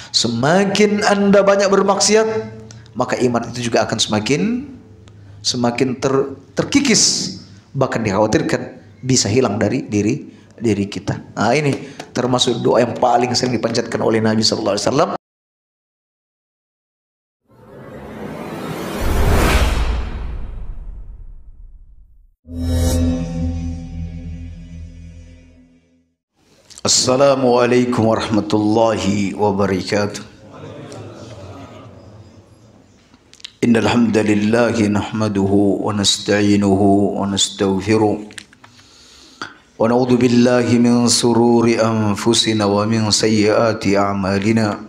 Semakin Anda banyak bermaksiat, maka iman itu juga akan semakin terkikis, bahkan dikhawatirkan bisa hilang dari diri kita. Nah, ini termasuk doa yang paling sering dipanjatkan oleh Nabi sallallahu alaihi wasallam. Assalamualaikum warahmatullahi wabarakatuh. Innal hamdalillah nahmaduhu wa nasta'inuhu wa nastaghfiruh wa na'udzu billahi min sururi anfusina wa min sayyiati a'malina.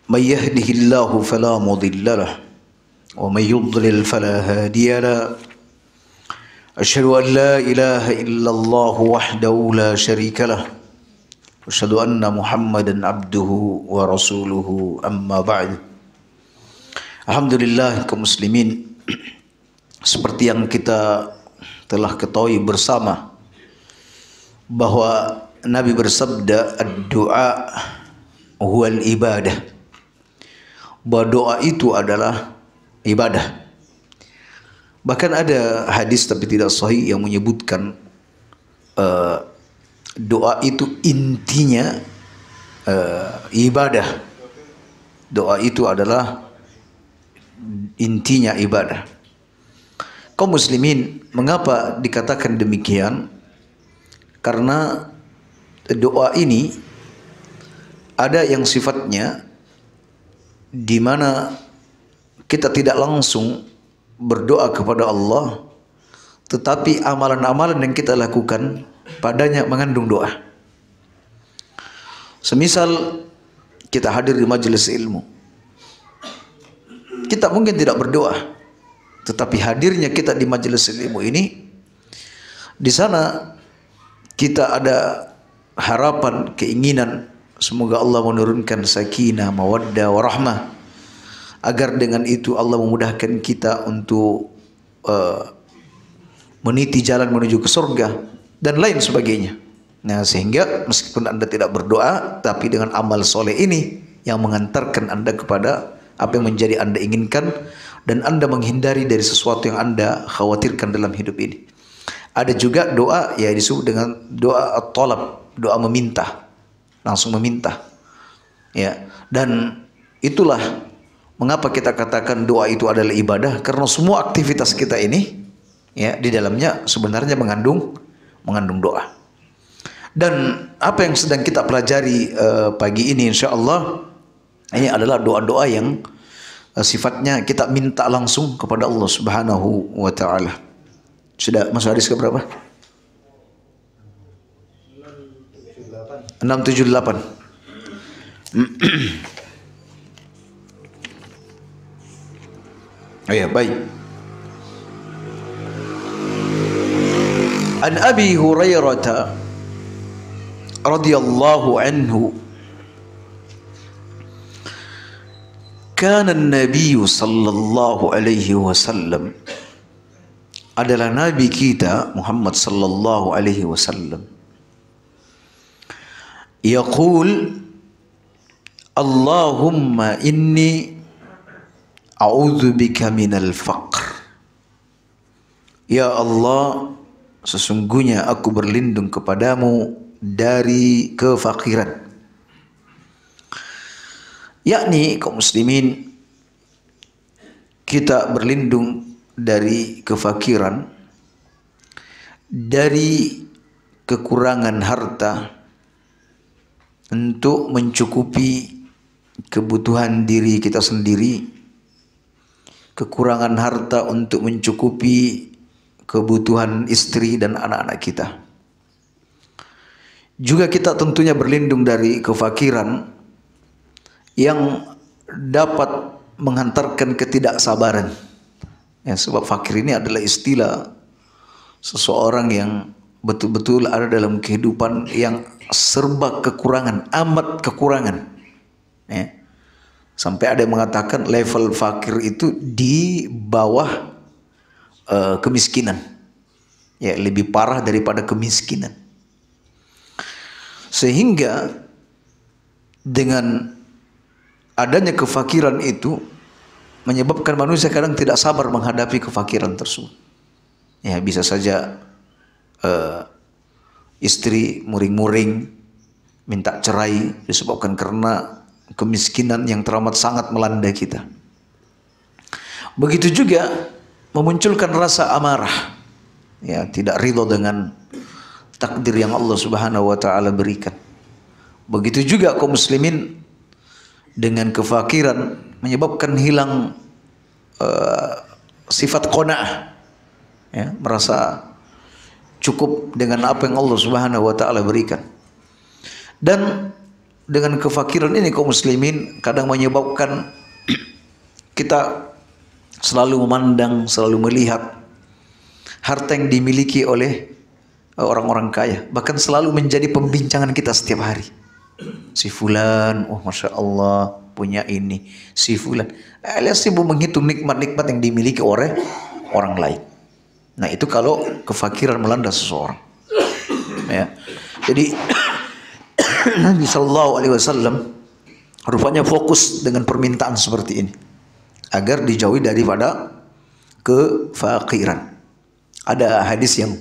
May yahdihillahu fala mudilla lahu wa may yudlil fala hadiya lahu. Asyhadu an la ilaha illallah wahdahu la syarika lah. Asyhadu anna Muhammadan abduhu wa rasuluhu, amma ba'd. Alhamdulillah kaum muslimin, seperti yang kita telah ketahui bersama bahwa Nabi bersabda, ad-du'a huwal ibadah, bahwa doa itu adalah ibadah. Bahkan ada hadis tapi tidak sahih yang menyebutkan doa itu intinya ibadah. Doa itu adalah intinya ibadah. Kaum muslimin, mengapa dikatakan demikian? Karena doa ini ada yang sifatnya di mana kita tidak langsung berdoa kepada Allah, tetapi amalan-amalan yang kita lakukan padanya mengandung doa. Semisal kita hadir di majelis ilmu, kita mungkin tidak berdoa, tetapi hadirnya kita di majelis ilmu ini, di sana kita ada harapan, keinginan semoga Allah menurunkan sakinah, mawaddah, warahmah, agar dengan itu Allah memudahkan kita untuk meniti jalan menuju ke surga dan lain sebagainya. Nah, sehingga meskipun Anda tidak berdoa, tapi dengan amal soleh ini yang mengantarkan Anda kepada apa yang menjadi Anda inginkan, dan Anda menghindari dari sesuatu yang Anda khawatirkan dalam hidup ini. Ada juga doa ya disebut dengan doa at-talab, doa meminta, langsung meminta. Ya, dan itulah mengapa kita katakan doa itu adalah ibadah, karena semua aktivitas kita ini ya di dalamnya sebenarnya mengandung doa. Dan apa yang sedang kita pelajari pagi ini insyaallah ini adalah doa-doa yang sifatnya kita minta langsung kepada Allah Subhanahu wa taala. Sudah masuk hadis ke berapa? 678. Oh ya, baik. An Abi Hurairah radhiyallahu anhu, kana an-nabiy sallallahu alaihi wasallam, adalah nabi kita Muhammad sallallahu alaihi wasallam, yaqul Allahumma inni a'udzubika minal faqr. Ya Allah, sesungguhnya aku berlindung kepadamu dari kefakiran. Yakni kaum muslimin, kita berlindung dari kefakiran, dari kekurangan harta untuk mencukupi kebutuhan diri kita sendiri, kekurangan harta untuk mencukupi kebutuhan istri dan anak-anak kita. Juga kita tentunya berlindung dari kefakiran yang dapat menghantarkan ketidaksabaran. Ya, sebab fakir ini adalah istilah seseorang yang betul-betul ada dalam kehidupan yang serba kekurangan, amat kekurangan. Ya. Sampai ada yang mengatakan level fakir itu di bawah kemiskinan, ya, lebih parah daripada kemiskinan. Sehingga dengan adanya kefakiran itu menyebabkan manusia kadang tidak sabar menghadapi kefakiran tersebut. Ya, bisa saja istri muring-muring minta cerai disebabkan karena kemiskinan yang teramat sangat melanda kita. Begitu juga memunculkan rasa amarah, ya, tidak ridho dengan takdir yang Allah Subhanahu wa taala berikan. Begitu juga kaum muslimin dengan kefakiran menyebabkan hilang sifat qanaah, ya, merasa cukup dengan apa yang Allah Subhanahu wa taala berikan. Dan dengan kefakiran ini kaum muslimin kadang menyebabkan kita selalu memandang, selalu melihat harta yang dimiliki oleh orang-orang kaya, bahkan selalu menjadi pembincangan kita setiap hari. Si fulan, oh masya Allah punya ini. Si fulan, alias sibuk menghitung nikmat-nikmat yang dimiliki oleh orang lain. Nah itu kalau kefakiran melanda seseorang. Ya. Jadi Nabi Sallallahu Alaihi Wasallam rupanya fokus dengan permintaan seperti ini agar dijauhi daripada kefakiran. Ada hadis yang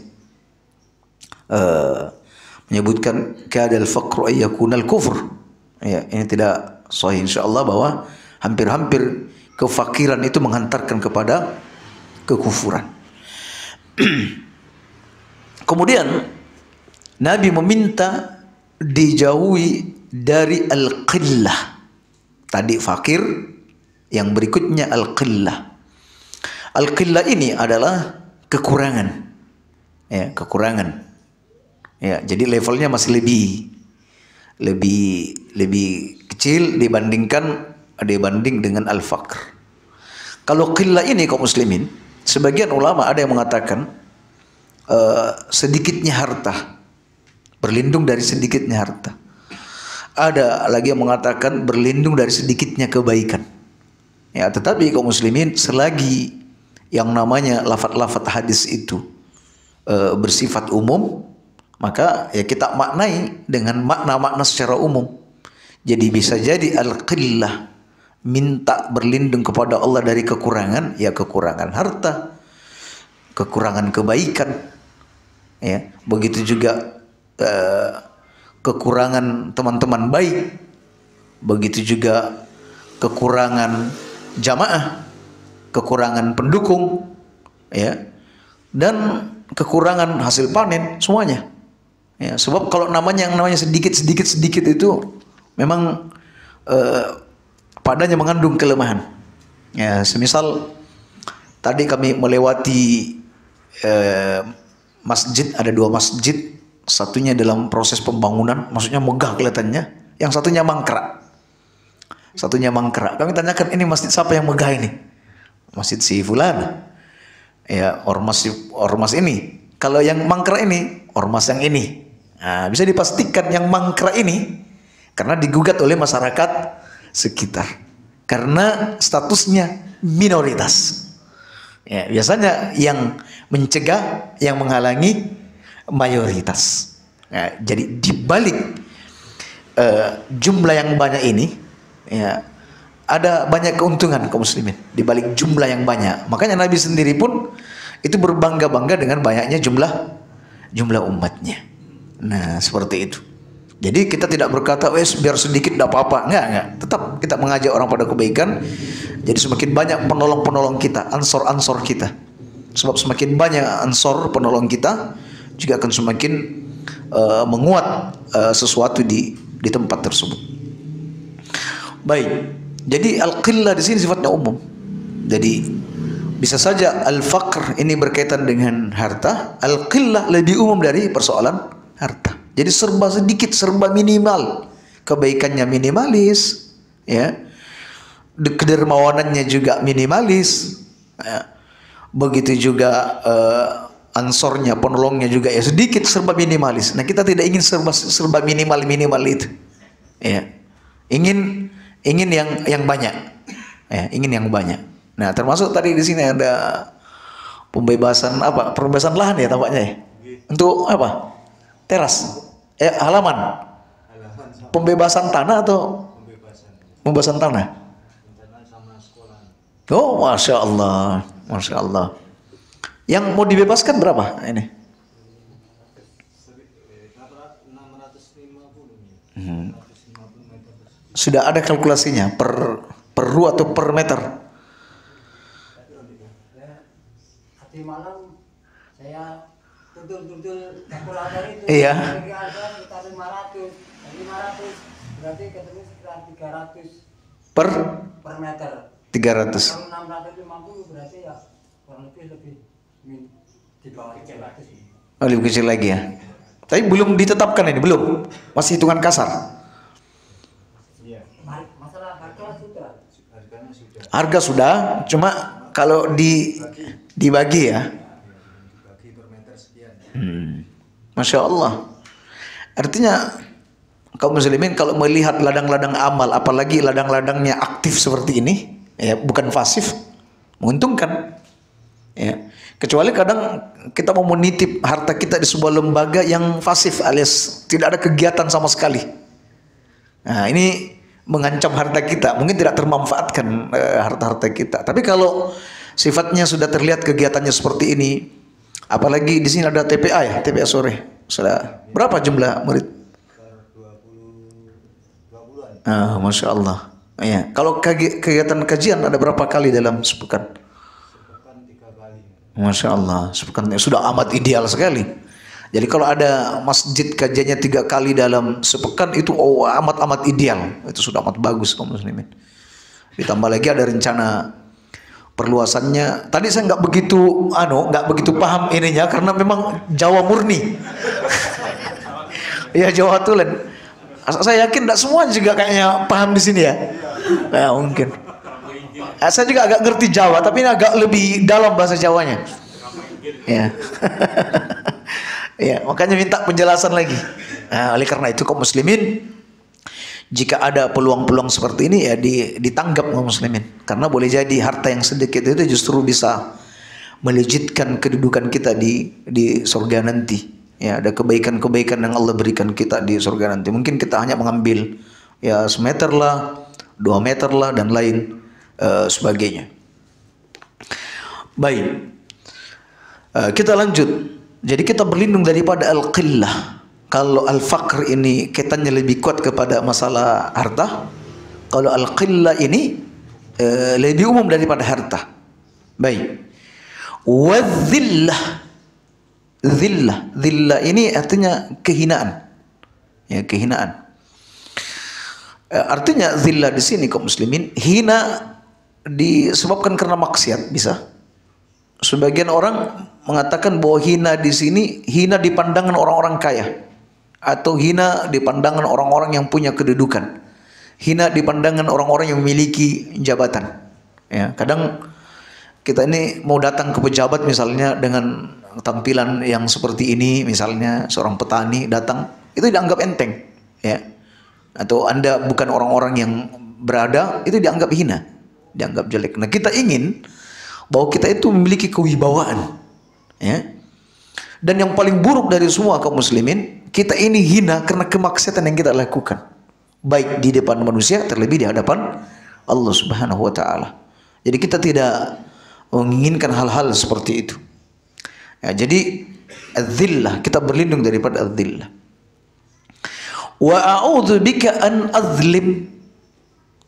menyebutkan kadal faqru ayyakunal kufur. Ya, ini tidak sahih insyaallah bahwa hampir-hampir kefakiran itu menghantarkan kepada kekufuran. Kemudian Nabi meminta dijauhi dari al-qillah. Tadi fakir, yang berikutnya al-qillah. Al-qillah ini adalah kekurangan. Ya, kekurangan. Ya, jadi levelnya masih lebih kecil dibanding dengan al-faqr. Kalau qillah ini kaum muslimin, sebagian ulama ada yang mengatakan sedikitnya harta, berlindung dari sedikitnya harta. Ada lagi yang mengatakan berlindung dari sedikitnya kebaikan. Ya, tetapi kaum muslimin selagi yang namanya lafaz-lafaz hadis itu bersifat umum, maka ya kita maknai dengan makna-makna secara umum. Jadi bisa jadi al-qillah minta berlindung kepada Allah dari kekurangan, ya kekurangan harta, kekurangan kebaikan, ya begitu juga kekurangan teman-teman baik, begitu juga kekurangan jamaah, kekurangan pendukung, ya, dan kekurangan hasil panen semuanya. Ya, sebab kalau yang namanya sedikit itu memang padanya mengandung kelemahan. Ya, semisal tadi kami melewati masjid, ada 2 masjid, satunya dalam proses pembangunan, maksudnya megah kelihatannya, yang satunya mangkrak. Kami tanyakan, ini masjid siapa yang megah ini? Masjid si fulan. Ya, ormas ini. Kalau yang mangkrak ini, ormas yang ini. Nah, bisa dipastikan yang mangkrak ini karena digugat oleh masyarakat sekitar. Karena statusnya minoritas. Ya, biasanya yang mencegah, yang menghalangi mayoritas. Nah, jadi dibalik jumlah yang banyak ini, ya, ada banyak keuntungan kaum muslimin di balik jumlah yang banyak. Makanya Nabi sendiri pun itu berbangga-bangga dengan banyaknya jumlah umatnya. Nah, seperti itu. Jadi kita tidak berkata, wes biar sedikit tidak apa-apa. Enggak. Tetap kita mengajak orang pada kebaikan. Jadi semakin banyak penolong-penolong kita, ansor-ansor kita. Sebab semakin banyak ansor penolong kita, juga akan semakin menguat sesuatu di tempat tersebut. Baik. Jadi al-qillah di sini sifatnya umum. Jadi bisa saja al-faqr ini berkaitan dengan harta, al-qillah lebih umum dari persoalan harta. Jadi serba sedikit, serba minimal, kebaikannya minimalis, ya, kedermawanannya juga minimalis, ya. Begitu juga ansornya, penolongnya juga ya sedikit, serba minimalis. Nah, kita tidak ingin serba minimal itu, ya. Ingin yang banyak, ya, ingin yang banyak. Nah, termasuk tadi di sini ada pembebasan lahan ya tampaknya ya. Untuk apa? Teras, halaman pembebasan tanah atau pembebasan tanah? Oh, masya Allah, masya Allah. Yang mau dibebaskan berapa ini? Sudah ada kalkulasinya per ru atau per meter? Tadi malam saya tutul kalkulator itu. Iya. Sekitar 500. 500 berarti ketemu sekitar 300 Per meter. 300. Kalau 650 berarti ya kurang lebih di bawah 300. Oh, lebih kecil lagi ya. Tapi belum ditetapkan ini, belum. Masih hitungan kasar. Masalah harga sudah. Harga sudah, cuma kalau dibagi ya. Masya Allah. Artinya kaum muslimin kalau melihat ladang-ladang amal, apalagi ladang-ladangnya aktif seperti ini, ya bukan pasif, menguntungkan. Ya. Kecuali kadang kita mau menitip harta kita di sebuah lembaga yang pasif alias tidak ada kegiatan sama sekali. Nah, ini mengancam harta kita, mungkin tidak termanfaatkan harta-harta kita. Tapi kalau sifatnya sudah terlihat kegiatannya seperti ini, apalagi di sini ada TPA ya, TPA sore. Sudah berapa jumlah murid? 20-an. Masya Allah. Ya. Kalau kegiatan kajian ada berapa kali dalam sepekan? Sepekan 3 kali. Masya Allah, sepekan sudah amat ideal sekali. Jadi kalau ada masjid kajiannya 3 kali dalam sepekan itu amat ideal. Itu sudah amat bagus kaum muslimin. Ditambah lagi ada rencana perluasannya. Tadi saya nggak begitu paham ininya karena memang Jawa murni. Ya Jawa tulen. Saya yakin tidak semua juga kayaknya paham di sini ya. Ya mungkin. Saya juga agak ngerti Jawa, tapi ini agak lebih dalam bahasa Jawanya. Ya. Ya, makanya minta penjelasan lagi. Nah, oleh karena itu kaum muslimin, jika ada peluang-peluang seperti ini ya ditanggap kaum muslimin. Karena boleh jadi harta yang sedikit itu justru bisa melejitkan kedudukan kita di surga nanti. Ya, ada kebaikan-kebaikan yang Allah berikan kita di surga nanti. Mungkin kita hanya mengambil ya semeter lah, 2 meter lah dan lain sebagainya. Baik. Kita lanjut. Jadi kita berlindung daripada al-qillah. Kalau al-faqr ini kaitannya lebih kuat kepada masalah harta. Kalau al-qillah ini lebih umum daripada harta. Baik. Wadzillah. Zillah ini artinya kehinaan. Ya, kehinaan. Artinya zillah di sini kaum muslimin, hina disebabkan karena maksiat bisa. Sebagian orang mengatakan bahwa hina di sini hina di pandangan orang-orang kaya atau hina di pandangan orang-orang yang punya kedudukan, hina di pandangan orang-orang yang memiliki jabatan. Ya, kadang kita ini mau datang ke pejabat misalnya dengan tampilan yang seperti ini, misalnya seorang petani datang, itu dianggap enteng, ya. Atau Anda bukan orang-orang yang berada, itu dianggap hina, dianggap jelek. Nah, kita ingin bahwa kita itu memiliki kewibawaan, ya. Dan yang paling buruk dari semua kaum muslimin, kita ini hina karena kemaksiatan yang kita lakukan, baik di depan manusia, terlebih di hadapan Allah Subhanahu wa taala. Jadi kita tidak menginginkan hal-hal seperti itu. Ya, jadi adzillah, kita berlindung daripada adzillah. Wa a'udzu bika an azlim,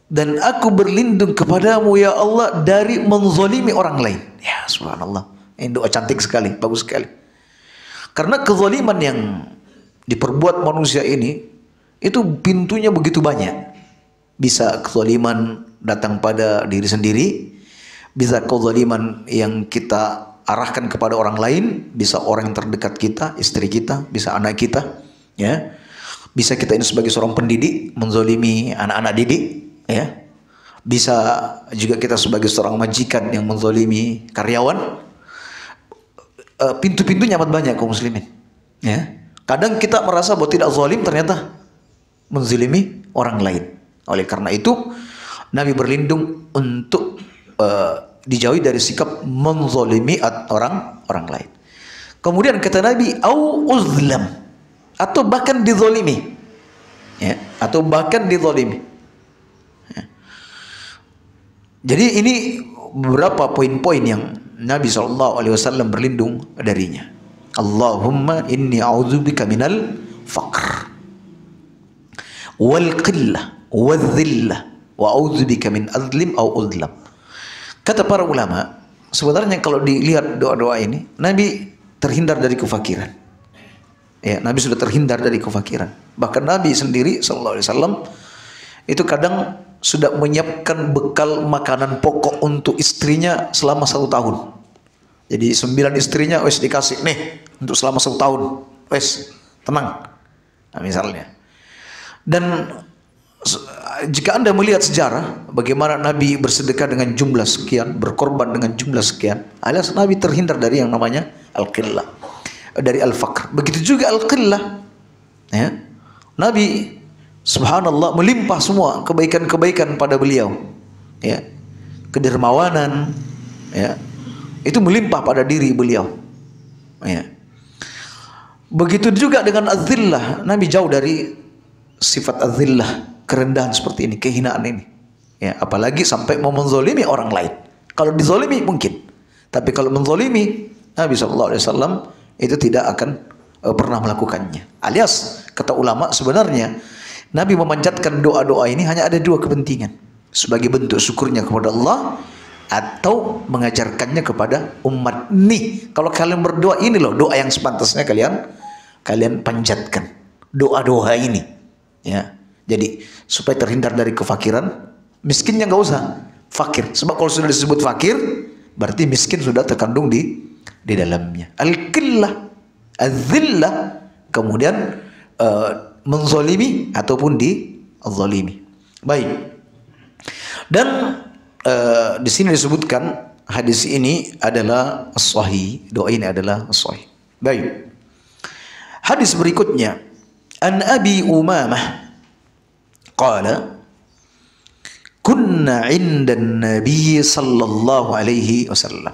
dan aku berlindung kepadamu ya Allah dari menzalimi orang lain. Ya subhanallah, ini doa cantik sekali, bagus sekali. Karena kezaliman yang diperbuat manusia ini itu pintunya begitu banyak. Bisa kezaliman datang pada diri sendiri, bisa kezaliman yang kita arahkan kepada orang lain, bisa orang yang terdekat kita, istri kita, bisa anak kita, ya. Bisa kita ini sebagai seorang pendidik menzalimi anak-anak didik, ya. Bisa juga kita sebagai seorang majikan yang menzalimi karyawan. Pintu-pintunya amat banyak kaum muslimin, ya. Kadang kita merasa bahwa tidak zalim, ternyata menzalimi orang lain. Oleh karena itu Nabi berlindung untuk dijauhi dari sikap menzalimi orang lain. Kemudian kata Nabi, au uzlam, atau bahkan dizalimi. ya, atau bahkan dizalimi. Ya. Jadi ini beberapa poin-poin yang Nabi SAW berlindung darinya. Allahumma inni a'udzubika minal faqr wal qillah wal dhillah wa a'udzubika min adlim au udlam. Kata para ulama, sebenarnya kalau dilihat doa-doa ini, Nabi terhindar dari kefakiran. Ya, Nabi sudah terhindar dari kefakiran. Bahkan Nabi sendiri SAW itu kadang sudah menyiapkan bekal makanan pokok untuk istrinya selama 1 tahun. Jadi 9 istrinya wes dikasih nih untuk selama 1 tahun. Wes tenang. Nah, misalnya. Dan jika Anda melihat sejarah bagaimana Nabi bersedekah dengan jumlah sekian, berkorban dengan jumlah sekian, alias Nabi terhindar dari yang namanya al-qillah, dari al-faqr. Begitu juga al-qillah. Ya. Nabi subhanallah melimpah semua kebaikan-kebaikan pada beliau. Ya. Kedermawanan, ya. Itu melimpah pada diri beliau. Ya. Begitu juga dengan az-zillah, Nabi jauh dari sifat az-zillah, kerendahan seperti ini, kehinaan ini. Ya, apalagi sampai mau menzolimi orang lain. Kalau dizolimi mungkin, tapi kalau menzolimi, Nabi SAW itu tidak akan pernah melakukannya. Alias kata ulama, sebenarnya Nabi memanjatkan doa-doa ini hanya ada 2 kepentingan: sebagai bentuk syukurnya kepada Allah, atau mengajarkannya kepada umat. Nih, kalau kalian berdoa ini loh doa yang sepantasnya kalian panjatkan, doa-doa ini. Ya, jadi supaya terhindar dari kefakiran, miskinnya nggak usah fakir, sebab kalau sudah disebut fakir berarti miskin sudah terkandung di dalamnya. Al-qillah, az-zillah, kemudian menzolimi ataupun dizalimi. Baik. Dan di sini disebutkan hadis ini adalah sahih, doa ini adalah sahih. Baik. Hadis berikutnya, an Abi Umamah qala kunna 'inda Nabi sallallahu alaihi wasallam.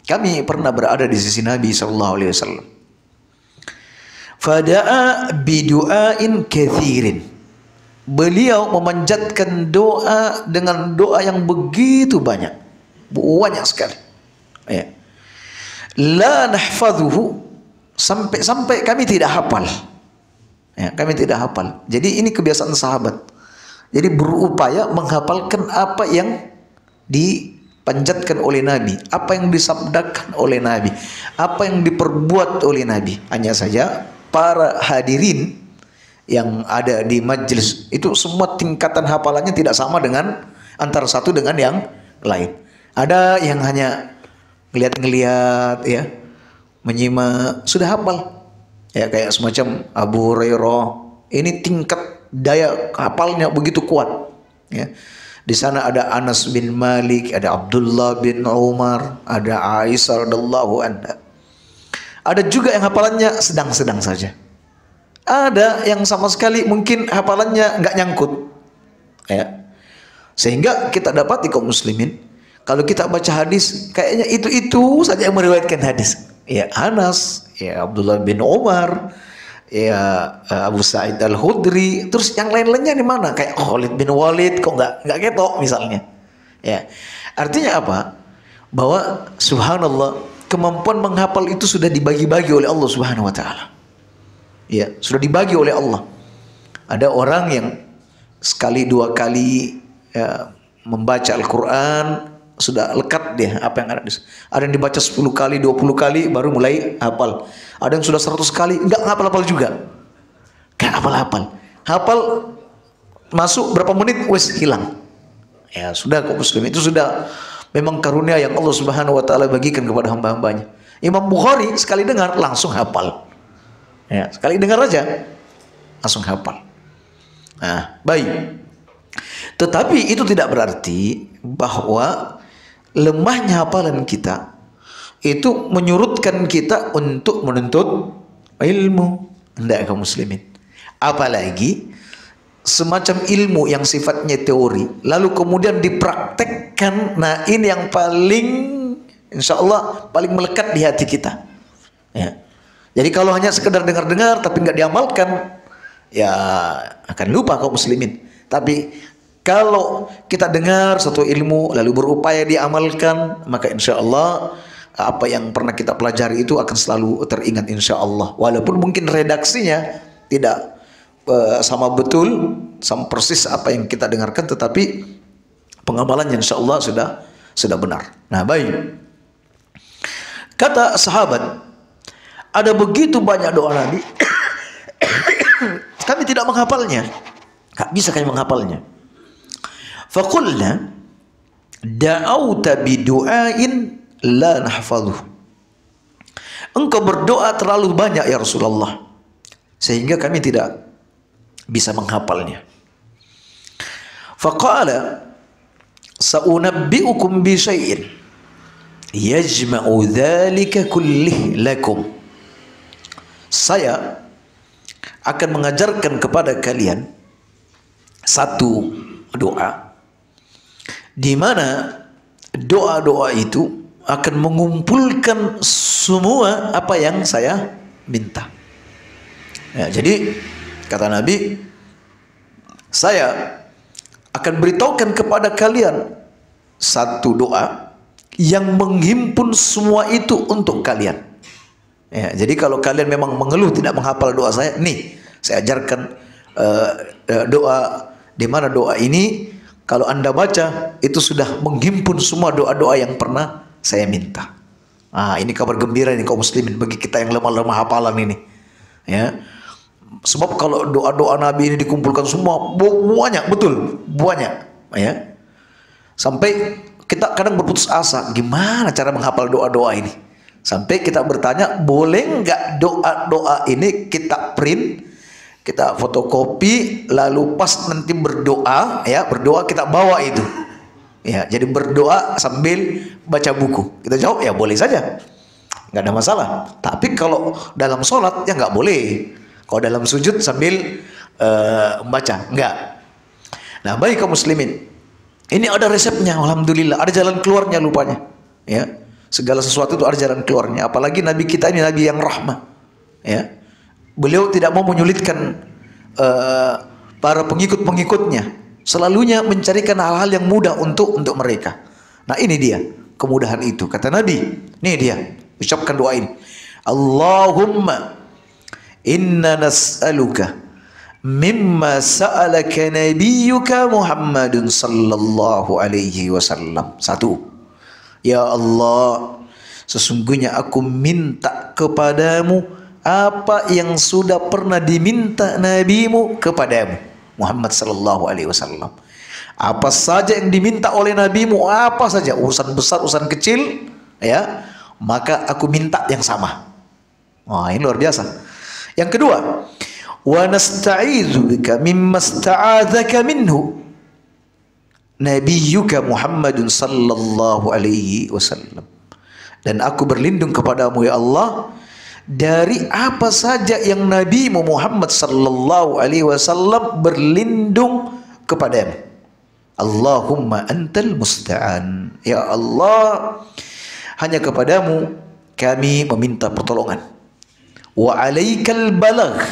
Kami pernah berada di sisi Nabi sallallahu alaihi wasallam. Fada'a bidu'ain kathirin. Beliau memanjatkan doa dengan doa yang begitu banyak. Banyak sekali. Ya. La nahfadhuhu, sampai kami tidak hafal. Ya, kami tidak hafal. Jadi ini kebiasaan sahabat. Jadi berupaya menghafalkan apa yang dipanjatkan oleh Nabi, apa yang disabdakan oleh Nabi, apa yang diperbuat oleh Nabi. Hanya saja para hadirin yang ada di majelis itu semua tingkatan hafalannya tidak sama dengan antara satu dengan yang lain. Ada yang hanya ngeliat-ngeliat, ya, menyimak, sudah hafal. Ya, kayak semacam Abu Hurairah, ini tingkat daya hafalnya begitu kuat. Ya. Di sana ada Anas bin Malik, ada Abdullah bin Umar, ada Aisyah radhiyallahu anha. Ada juga yang hafalannya sedang-sedang saja. Ada yang sama sekali mungkin hafalannya nggak nyangkut. Ya. Sehingga kita dapat di kaum muslimin, kalau kita baca hadis, kayaknya itu saja yang meriwayatkan hadis. Ya, Anas, ya Abdullah bin Umar, ya Abu Sa'id Al-Khudri, terus yang lain-lainnya di mana? Kayak Khalid bin Walid, kok nggak ketok misalnya. Ya, artinya apa? Bahwa subhanallah, kemampuan menghafal itu sudah dibagi-bagi oleh Allah Subhanahu Wa Taala. Ya, sudah dibagi oleh Allah. Ada orang yang sekali 2 kali ya, membaca Al-Quran sudah lekat dia apa yang ada di sana. Ada yang dibaca 10 kali, 20 kali baru mulai hafal. Ada yang sudah 100 kali enggak hafal-hafal juga. Enggak hafal-hafal. Hafal masuk berapa menit wes hilang. Ya, sudah kaum muslim, itu sudah memang karunia yang Allah Subhanahu wa taala bagikan kepada hamba-hambanya. Imam Bukhari sekali dengar langsung hafal. Ya, sekali dengar aja langsung hafal. Nah, baik. Tetapi itu tidak berarti bahwa lemahnya hafalan kita itu menyurutkan kita untuk menuntut ilmu. Hendak kaum muslimin. Apalagi semacam ilmu yang sifatnya teori lalu kemudian dipraktekkan. Nah, ini yang paling insya Allah paling melekat di hati kita. Ya. Jadi kalau hanya sekedar dengar-dengar tapi nggak diamalkan, ya akan lupa kaum muslimin. Tapi kalau kita dengar satu ilmu lalu berupaya diamalkan, maka insya Allah apa yang pernah kita pelajari itu akan selalu teringat insya Allah. Walaupun mungkin redaksinya tidak sama betul, sama persis apa yang kita dengarkan, tetapi pengamalannya insya Allah sudah benar. Nah, baik. Kata sahabat, ada begitu banyak doa Nabi, kami tidak menghafalnya. Gak bisa kami menghafalnya. Faqulna da'auta bidu'ain la nahfadhuh. Engkau berdoa terlalu banyak ya Rasulullah, sehingga kami tidak bisa menghafalnya. Faqala sa'unabbi'ukum bi syai'in yajma'u dzalika kullih lakum. Saya akan mengajarkan kepada kalian satu doa di mana doa-doa itu akan mengumpulkan semua apa yang saya minta. Ya, jadi kata Nabi, saya akan beritahukan kepada kalian satu doa yang menghimpun semua itu untuk kalian. Ya, jadi kalau kalian memang mengeluh tidak menghafal doa saya, nih saya ajarkan doa di mana doa ini kalau Anda baca itu sudah menghimpun semua doa-doa yang pernah saya minta. Ah, ini kabar gembira ini kaum muslimin bagi kita yang lemah-lemah hafalan ini. Ya. Sebab kalau doa-doa Nabi ini dikumpulkan semua banyak, betul, banyak, ya. Sampai kita kadang berputus asa, gimana cara menghafal doa-doa ini? Sampai kita bertanya, boleh nggak doa-doa ini kita print, kita fotokopi, lalu pas nanti berdoa, ya berdoa kita bawa itu, ya. Jadi berdoa sambil baca buku. Kita jawab ya boleh saja, nggak ada masalah. Tapi kalau dalam sholat ya nggak boleh. Kalau dalam sujud sambil membaca, enggak. Nah, baik kaum muslimin, ini ada resepnya, alhamdulillah, ada jalan keluarnya lupanya. Ya, segala sesuatu itu ada jalan keluarnya. Apalagi Nabi kita ini Nabi yang rahmah. Ya, beliau tidak mau menyulitkan para pengikut-pengikutnya. Selalunya mencarikan hal-hal yang mudah untuk mereka. Nah, ini dia kemudahan itu. Kata Nabi, nih dia, ucapkan doa ini. Allahumma inna nas'aluka mimma sa'alaka nabiyyuka Muhammadun sallallahu alaihi wasallam. Satu, ya Allah, sesungguhnya aku minta kepadamu apa yang sudah pernah diminta nabimu kepadamu Muhammad sallallahu alaihi wasallam. Apa saja yang diminta oleh nabimu, apa saja, urusan besar, urusan kecil, ya, maka aku minta yang sama. Wah, ini luar biasa. Yang kedua, wa nasta'idzu bika mimma sta'adzaka minhu nabiyyuka Muhammadun sallallahu alaihi wasallam. Dan aku berlindung kepadamu ya Allah dari apa saja yang Nabi Muhammad sallallahu alaihi wasallam berlindung kepadamu. Allahumma antal musta'an. Ya Allah, hanya kepadamu kami meminta pertolongan. Wa alaikal balagh,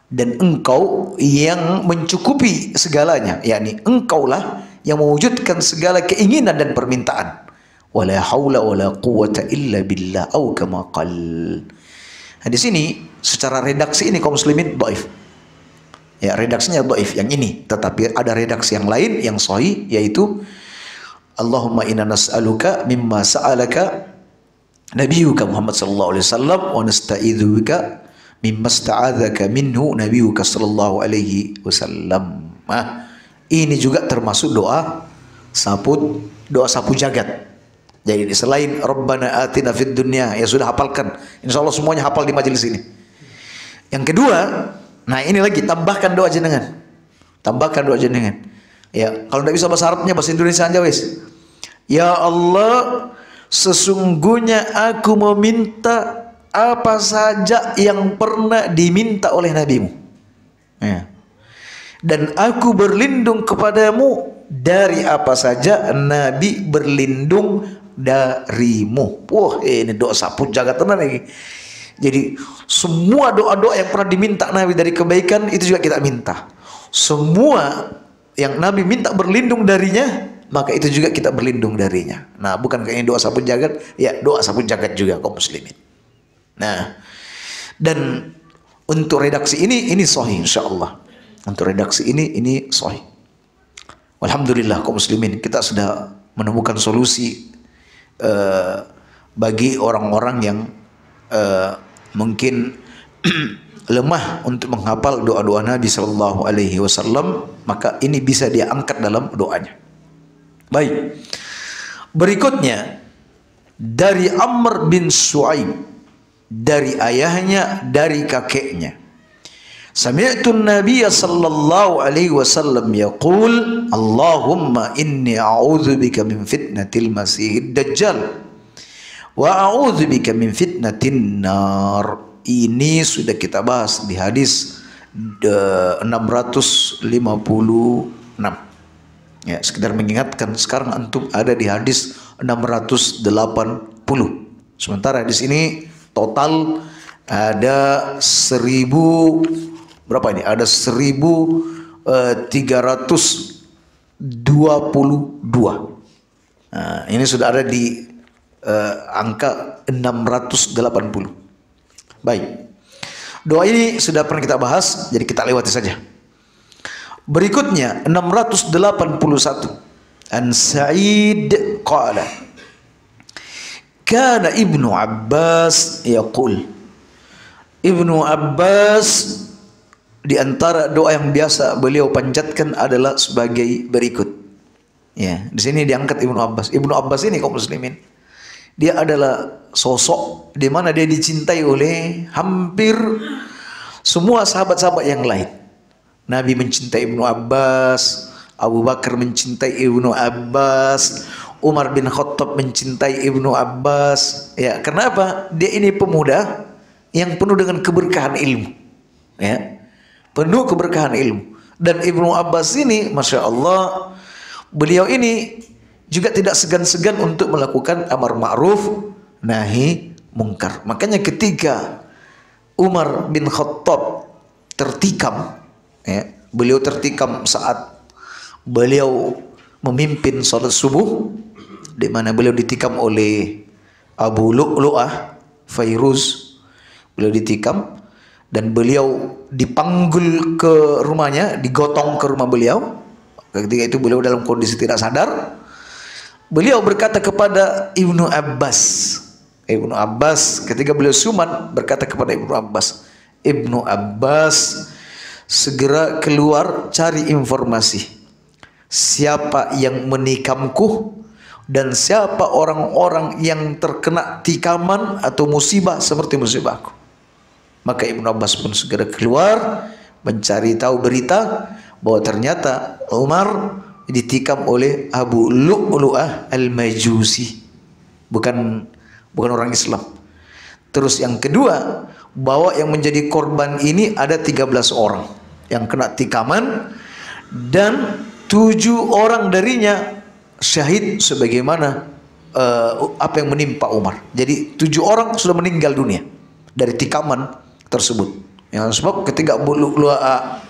dan engkau yang mencukupi segalanya, yakni engkaulah yang mewujudkan segala keinginan dan permintaan. Wala haula wala quwwata illa billah au kama qal. Nah, di sini secara redaksi ini kaum muslimin dhaif. Ya, redaksinya dhaif yang ini, tetapi ada redaksi yang lain yang sahih, yaitu Allahumma inna nas'aluka mimma sa'alaka nabiyyuka Muhammad sallallahu alaihi wasallam wa nasta'idzu bika mimma sta'adzaka minhu nabiyyuka sallallahu alaihi wasallam. Nah, ini juga termasuk doa sapu jagat. Jadi selain Rabbana atina fid dunya, ya sudah hafalkan. Insyaallah semuanya hafal di majelis ini. Yang kedua, nah ini lagi tambahkan doa jenengan. Tambahkan doa jenengan. Ya, kalau tidak bisa bahasa Arabnya, bahasa Indonesia aja wis. Ya Allah, sesungguhnya aku meminta apa saja yang pernah diminta oleh nabimu, ya. Dan aku berlindung kepadamu dari apa saja Nabi berlindung darimu. Wah, ini doa sapu jagat tenan ini. Jadi semua doa-doa yang pernah diminta Nabi dari kebaikan itu juga kita minta. Semua yang Nabi minta berlindung darinya, maka itu juga kita berlindung darinya. Nah, bukan kayaknya doa sapu jagat, ya doa sapu jagat juga kaum muslimin. Nah, dan untuk redaksi ini sahih insyaallah. Untuk redaksi ini sahih. Alhamdulillah kaum muslimin, kita sudah menemukan solusi bagi orang-orang yang mungkin lemah untuk menghafal doa-doa Nabi sallallahu alaihi wasallam, maka ini bisa dia angkat dalam doanya. Baik. Berikutnya dari Amr bin Shu'aib, dari ayahnya, dari kakeknya. Sami'tu an-nabiy sallallahu alaihi wasallam yaqul, Allahumma inni a'udzubika min fitnatil masiihid dajjal wa a'udzubika min fitnatin nar. Ini sudah kita bahas di hadis 656. Ya, sekedar mengingatkan, sekarang antum ada di hadis 680. Sementara hadis ini total ada 1000 berapa ini? Ada 1322. Nah, ini sudah ada di angka 680. Baik. Doa ini sudah pernah kita bahas, jadi kita lewati saja. Berikutnya 681. An Sa'id qala, kana Ibnu Abbas yaqul. Ibnu Abbas di antara doa yang biasa beliau panjatkan adalah sebagai berikut. Ya, di sini diangkat Ibnu Abbas. Ibnu Abbas ini kaum muslimin, dia adalah sosok di mana dia dicintai oleh hampir semua sahabat-sahabat yang lain. Nabi mencintai Ibnu Abbas, Abu Bakar mencintai Ibnu Abbas, Umar bin Khattab mencintai Ibnu Abbas. Ya, kenapa? Dia ini pemuda yang penuh dengan keberkahan ilmu. Ya, penuh keberkahan ilmu. Dan Ibnu Abbas ini, masya Allah, beliau ini juga tidak segan-segan untuk melakukan amar ma'ruf nahi mungkar. Makanya ketika Umar bin Khattab tertikam, ya, beliau tertikam saat beliau memimpin salat subuh, di mana beliau ditikam oleh Abu Lu'lu'ah Fairuz. Beliau ditikam dan beliau dipanggul ke rumahnya, digotong ke rumah beliau. Ketika itu beliau dalam kondisi tidak sadar. Beliau berkata kepada Ibnu Abbas. Ibnu Abbas ketika beliau suman berkata kepada Ibnu Abbas, Ibnu Abbas, segera keluar cari informasi. Siapa yang menikamku dan siapa orang-orang yang terkena tikaman atau musibah seperti musibahku. Maka Ibnu Abbas pun segera keluar mencari tahu berita bahwa ternyata Umar ditikam oleh Abu Lu'lu'ah Al-Majusi, bukan orang Islam. Terus yang kedua, bahwa yang menjadi korban ini ada 13 orang yang kena tikaman dan 7 orang darinya syahid sebagaimana apa yang menimpa Umar. Jadi 7 orang sudah meninggal dunia dari tikaman tersebut. Yang sebab ketika Abu Lu'lu'ah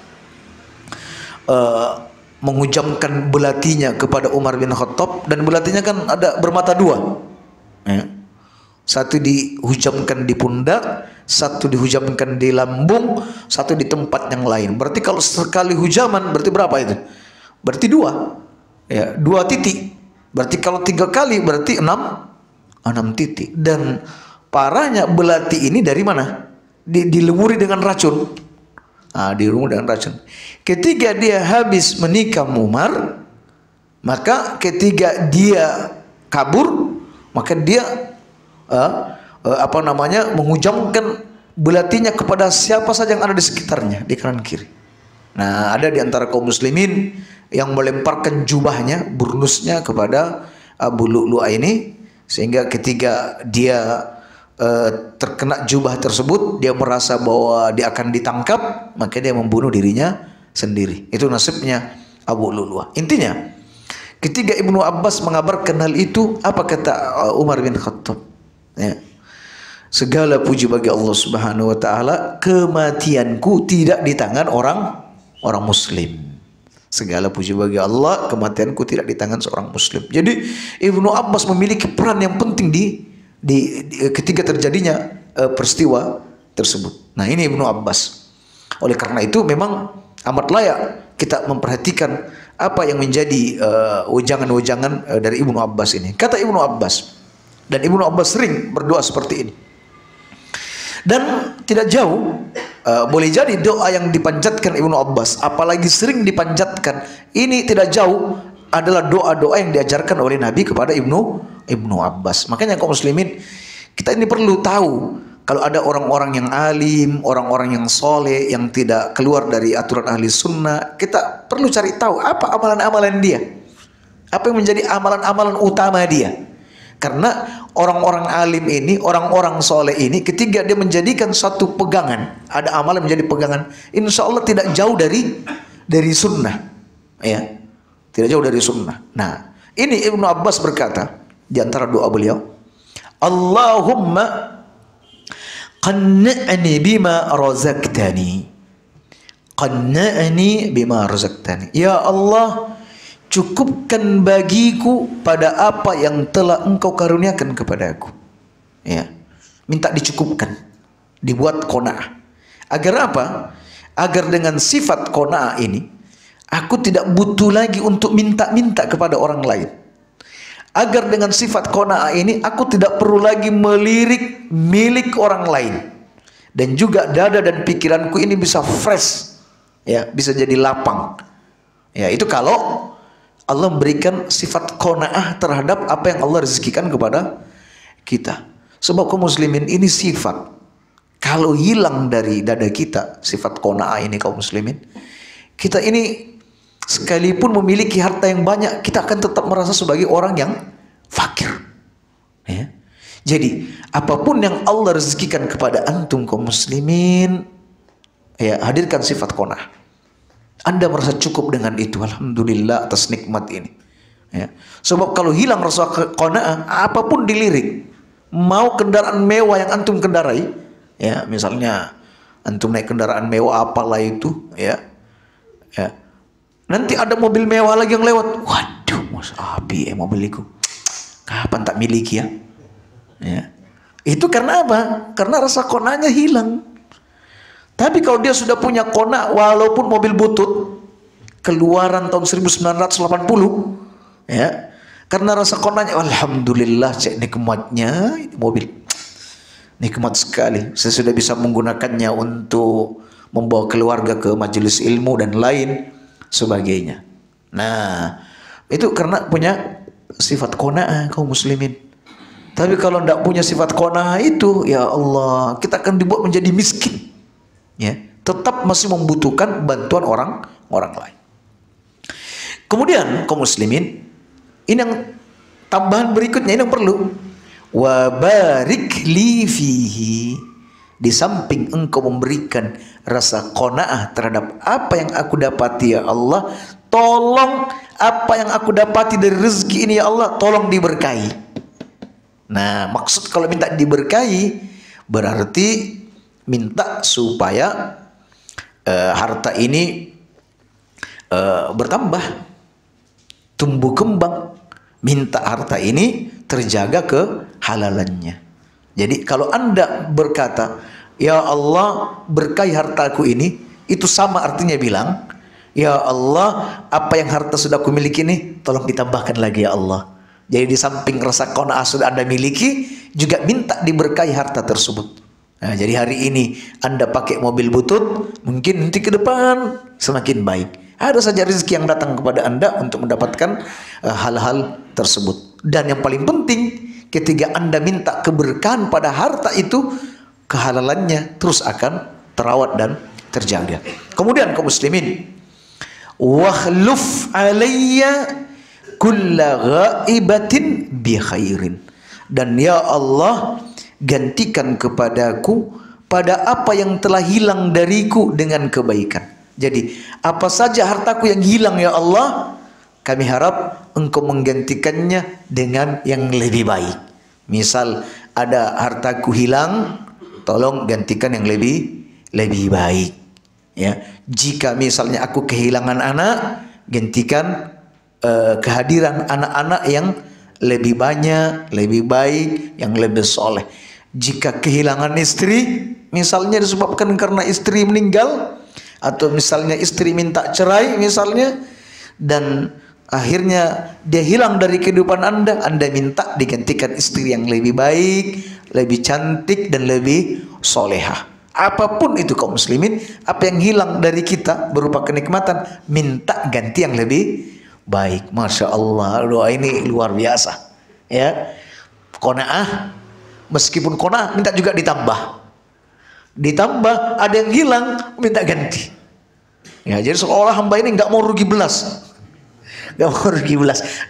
menghujamkan belatinya kepada Umar bin Khattab, dan belatinya kan ada bermata dua, ya. Satu dihujamkan di pundak, satu dihujamkan di lambung, satu di tempat yang lain. Berarti kalau sekali hujaman berarti berapa itu? Berarti 2, ya, 2 titik. Berarti kalau 3 kali berarti 6 titik. Dan parahnya belati ini dari mana? Dilumuri dengan racun. Dilumuri dengan racun. Ketika dia habis menikam Umar, maka ketika dia kabur, maka dia menghujamkan belatinya kepada siapa saja yang ada di sekitarnya, di kanan kiri. Nah, ada di antara kaum muslimin yang melemparkan jubahnya, burnusnya kepada Abu Lu'lu'ah ini, sehingga ketika dia terkena jubah tersebut, dia merasa bahwa dia akan ditangkap, maka dia membunuh dirinya sendiri. Itu nasibnya Abu Lu'lu'ah. Intinya, ketika Ibnu Abbas mengabarkan hal itu, apa kata Umar bin Khattab? Ya. Segala puji bagi Allah Subhanahu wa taala, kematianku tidak di tangan orang muslim. Segala puji bagi Allah, kematianku tidak di tangan seorang muslim. Jadi Ibnu Abbas memiliki peran yang penting di ketika terjadinya peristiwa tersebut. Nah, ini Ibnu Abbas. Oleh karena itu memang amat layak kita memperhatikan apa yang menjadi wejangan-wejangan dari Ibnu Abbas ini. Kata Ibnu Abbas, dan Ibnu Abbas sering berdoa seperti ini. Dan tidak jauh, boleh jadi doa yang dipanjatkan Ibnu Abbas, apalagi sering dipanjatkan, ini tidak jauh adalah doa-doa yang diajarkan oleh Nabi kepada Ibnu Abbas. Makanya kaum muslimin, kita ini perlu tahu kalau ada orang-orang yang alim, orang-orang yang soleh, yang tidak keluar dari aturan ahli sunnah, kita perlu cari tahu apa amalan-amalan dia, apa yang menjadi amalan-amalan utama dia. Karena orang-orang alim ini, orang-orang soleh ini, ketika dia menjadikan satu pegangan, ada amalan menjadi pegangan, insya Allah tidak jauh dari sunnah, ya, tidak jauh dari sunnah. Nah, ini Ibnu Abbas berkata di antara doa beliau, Allahumma qanna'ni bima razaqtani, qanna'ni bima razaqtani. Ya Allah, cukupkan bagiku pada apa yang telah Engkau karuniakan kepadaku. Ya, minta dicukupkan, dibuat qanaah. Agar apa? Agar dengan sifat qanaah ini, aku tidak butuh lagi untuk minta-minta kepada orang lain. Agar dengan sifat qanaah ini, aku tidak perlu lagi melirik milik orang lain. Dan juga dada dan pikiranku ini bisa fresh, ya, bisa jadi lapang. Ya, itu kalau Allah memberikan sifat qanaah terhadap apa yang Allah rezekikan kepada kita. Sebab kaum muslimin, ini sifat. Kalau hilang dari dada kita sifat qanaah ini kaum muslimin, kita ini sekalipun memiliki harta yang banyak, kita akan tetap merasa sebagai orang yang fakir. Ya. Jadi apapun yang Allah rezekikan kepada antum kaum muslimin, ya, hadirkan sifat qanaah. Anda merasa cukup dengan itu, alhamdulillah atas nikmat ini. Ya. Sebab kalau hilang rasa qanaah, apapun dilirik, mau kendaraan mewah yang antum kendarai, ya, misalnya antum naik kendaraan mewah apalah itu, ya, ya, nanti ada mobil mewah lagi yang lewat, waduh, mas api mobil itu, kapan tak miliki ya? Ya. Itu karena apa? Karena rasa qanaahnya hilang. Tapi kalau dia sudah punya qanaah, walaupun mobil butut keluaran tahun 1980, ya, karena rasa qanaahnya, alhamdulillah, cek nikmatnya ini mobil, nikmat sekali, saya sudah bisa menggunakannya untuk membawa keluarga ke majelis ilmu dan lain sebagainya. Nah, itu karena punya sifat qanaah kaum muslimin. Tapi kalau tidak punya sifat qanaah itu, ya Allah, kita akan dibuat menjadi miskin. Ya, tetap masih membutuhkan bantuan orang lain. Kemudian kaum muslimin, ini yang tambahan berikutnya, ini yang perlu, wa barik li fihi, di samping engkau memberikan rasa qanaah terhadap apa yang aku dapati, ya Allah, tolong apa yang aku dapati dari rezeki ini, ya Allah, tolong diberkahi. Nah, maksud kalau minta diberkahi berarti minta supaya harta ini bertambah, tumbuh kembang. Minta harta ini terjaga kehalalannya. Jadi kalau Anda berkata, ya Allah, berkahi hartaku ini, itu sama artinya bilang, ya Allah, apa yang harta sudah aku miliki ini, tolong ditambahkan lagi ya Allah. Jadi di samping rasa qanaah sudah Anda miliki, juga minta diberkahi harta tersebut. Nah, jadi hari ini Anda pakai mobil butut, mungkin nanti ke depan semakin baik. Ada saja rezeki yang datang kepada Anda untuk mendapatkan hal-hal tersebut. Dan yang paling penting, ketika Anda minta keberkahan pada harta itu, kehalalannya terus akan terawat dan terjaga. Kemudian kaum muslimin, wakhluf alayya kulla ghaibatin bi khairin, dan ya Allah, gantikan kepadaku pada apa yang telah hilang dariku dengan kebaikan. Jadi apa saja hartaku yang hilang, ya Allah, kami harap engkau menggantikannya dengan yang lebih baik. Misal ada hartaku hilang, tolong gantikan yang lebih baik. Ya, jika misalnya aku kehilangan anak, gantikan kehadiran anak-anak yang lebih banyak, lebih baik, yang lebih soleh. Jika kehilangan istri, misalnya disebabkan karena istri meninggal, atau misalnya istri minta cerai misalnya, dan akhirnya dia hilang dari kehidupan Anda minta digantikan istri yang lebih baik, lebih cantik, dan lebih solehah. Apapun itu kaum muslimin, apa yang hilang dari kita berupa kenikmatan, minta ganti yang lebih baik. Masya Allah, doa ini luar biasa. Ya, qanaah, meskipun qanaah minta juga ditambah, ada yang hilang minta ganti. Ya, jadi seolah hamba ini nggak mau rugi belas,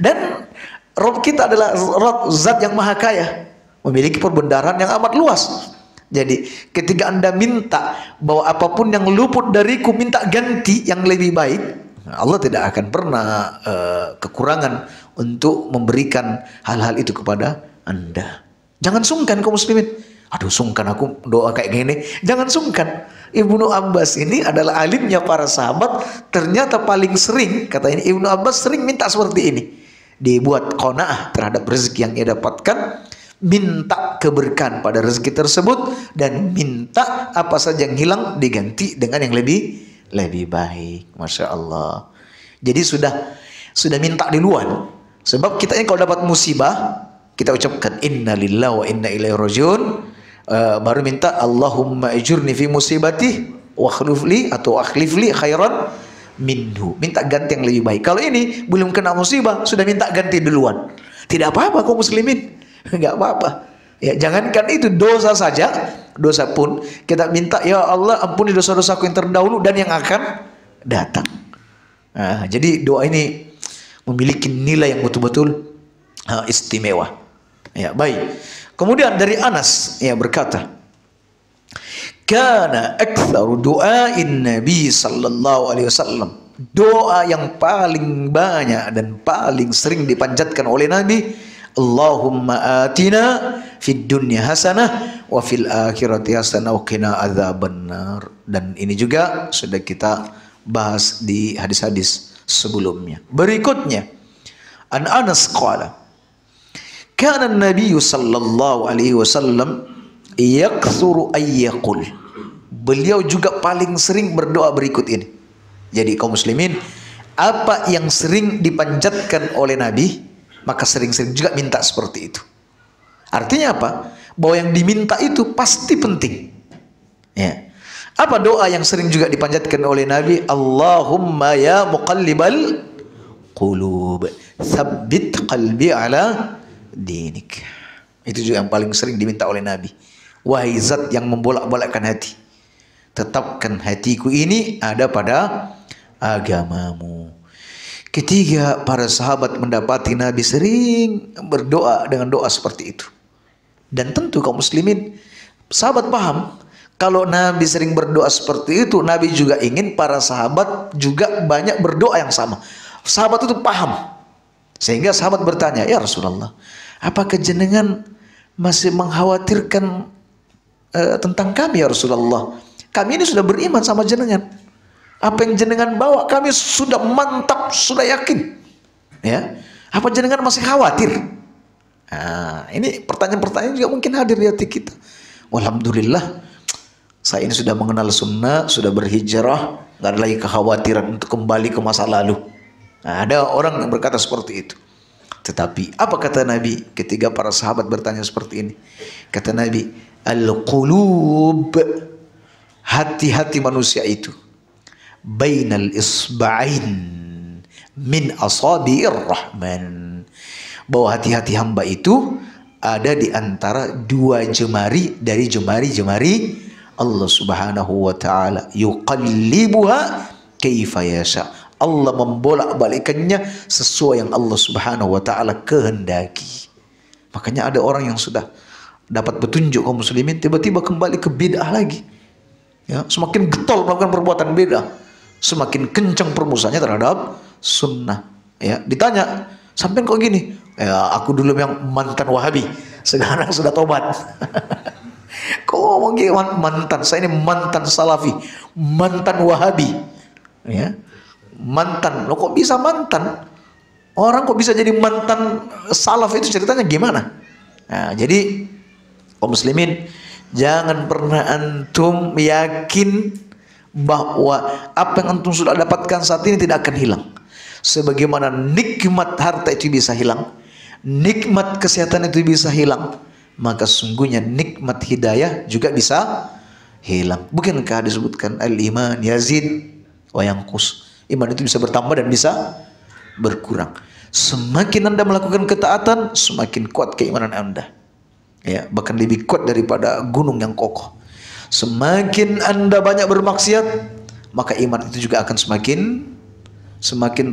Dan Rob kita adalah Rob zat yang maha kaya, memiliki perbendaharaan yang amat luas. Jadi ketika Anda minta bahwa apapun yang luput dariku minta ganti yang lebih baik, Allah tidak akan pernah kekurangan untuk memberikan hal-hal itu kepada Anda. Jangan sungkan kaum muslimin. Aduh, sungkan aku doa kayak gini. Jangan sungkan. Ibnu Abbas ini adalah alimnya para sahabat. Ternyata paling sering, kata ini Ibnu Abbas sering minta seperti ini. Dibuat qanaah terhadap rezeki yang ia dapatkan, minta keberkahan pada rezeki tersebut, dan minta apa saja yang hilang diganti dengan yang lebih baik. Masya Allah. Jadi sudah minta duluan. Sebab kita ini kalau dapat musibah, kita ucapkan inna lillahi wa inna ilaihi rajiun, baru minta Allahumma ajurni fi musibati wa akhlifli atau akhlifli khairan minhu, minta ganti yang lebih baik. Kalau ini belum kena musibah sudah minta ganti duluan, tidak apa-apa kaum muslimin, nggak apa-apa. Ya, jangankan itu, dosa saja, dosa pun kita minta, ya Allah ampuni dosa-dosaku yang terdahulu dan yang akan datang. Nah, jadi doa ini memiliki nilai yang betul-betul istimewa. Ya, baik. Kemudian dari Anas, ya, berkata, kana aktsaru du'ain Nabi sallallahu alaihi wasallam, doa yang paling banyak dan paling sering dipanjatkan oleh Nabi, Allahumma atina fid dunya hasanah wa fil akhirati hasanah wa qina adzabannar. Dan ini juga sudah kita bahas di hadis-hadis sebelumnya. Berikutnya, an Anas qala, kana an-nabiy sallallahu alaihi wasallam yakthuru ayyaqul. Beliau juga paling sering berdoa berikut ini. Jadi kaum muslimin, apa yang sering dipanjatkan oleh Nabi, maka sering-sering juga minta seperti itu. Artinya apa? Bahwa yang diminta itu pasti penting. Ya. Apa doa yang sering juga dipanjatkan oleh Nabi? Allahumma ya muqallibal qulub, tsabbit qalbi ala dinik. Itu juga yang paling sering diminta oleh Nabi. Wahai zat yang membolak-balikkan hati, tetapkan hatiku ini ada pada agamamu. Ketiga, para sahabat mendapati Nabi sering berdoa dengan doa seperti itu. Dan tentu kaum muslimin, sahabat paham, kalau Nabi sering berdoa seperti itu, Nabi juga ingin para sahabat juga banyak berdoa yang sama. Sahabat itu paham. Sehingga sahabat bertanya, ya Rasulullah, apakah jenengan masih mengkhawatirkan tentang kami ya Rasulullah? Kami ini sudah beriman sama jenengan. Apa yang jenengan bawa kami sudah mantap, sudah yakin. Ya, apa jenengan masih khawatir? Nah, ini pertanyaan-pertanyaan juga mungkin hadir di hati kita. Alhamdulillah, saya ini sudah mengenal sunnah, sudah berhijrah, nggak ada lagi kekhawatiran untuk kembali ke masa lalu. Nah, ada orang yang berkata seperti itu. Tetapi apa kata Nabi ketika para sahabat bertanya seperti ini? Kata Nabi, al-qulub, hati-hati manusia itu, bainal isba'in min asabi'ir rahman, bahwa hati-hati hamba itu ada di antara dua jemari dari jemari-jemari Allah Subhanahu wa taala. Yuqallibuha kaifa yasha, Allah membolak-balikannya sesuai yang Allah Subhanahu wa taala kehendaki. Makanya ada orang yang sudah dapat petunjuk kaum muslimin tiba-tiba kembali ke bid'ah lagi. Ya, semakin getol melakukan perbuatan bid'ah, semakin kencang permusuhannya terhadap sunnah. Ya, ditanya, sampai kok gini? Ya, aku dulu yang mantan Wahabi, Sekarang sudah tobat. Kok ngomong mantan? Saya ini mantan Salafi, mantan Wahabi. Ya. Mantan. Lo kok bisa mantan? Orang kok bisa jadi mantan salaf, itu ceritanya gimana? Nah, jadi kaum muslimin, jangan pernah antum yakin bahwa apa yang antum sudah dapatkan saat ini tidak akan hilang. Sebagaimana nikmat harta itu bisa hilang, nikmat kesehatan itu bisa hilang, maka sungguhnya nikmat hidayah juga bisa hilang. Bukankah disebutkan al-iman yazid wa yanqus? Iman itu bisa bertambah dan bisa berkurang. Semakin Anda melakukan ketaatan, semakin kuat keimanan Anda. Ya, bahkan lebih kuat daripada gunung yang kokoh. Semakin Anda banyak bermaksiat, maka iman itu juga akan semakin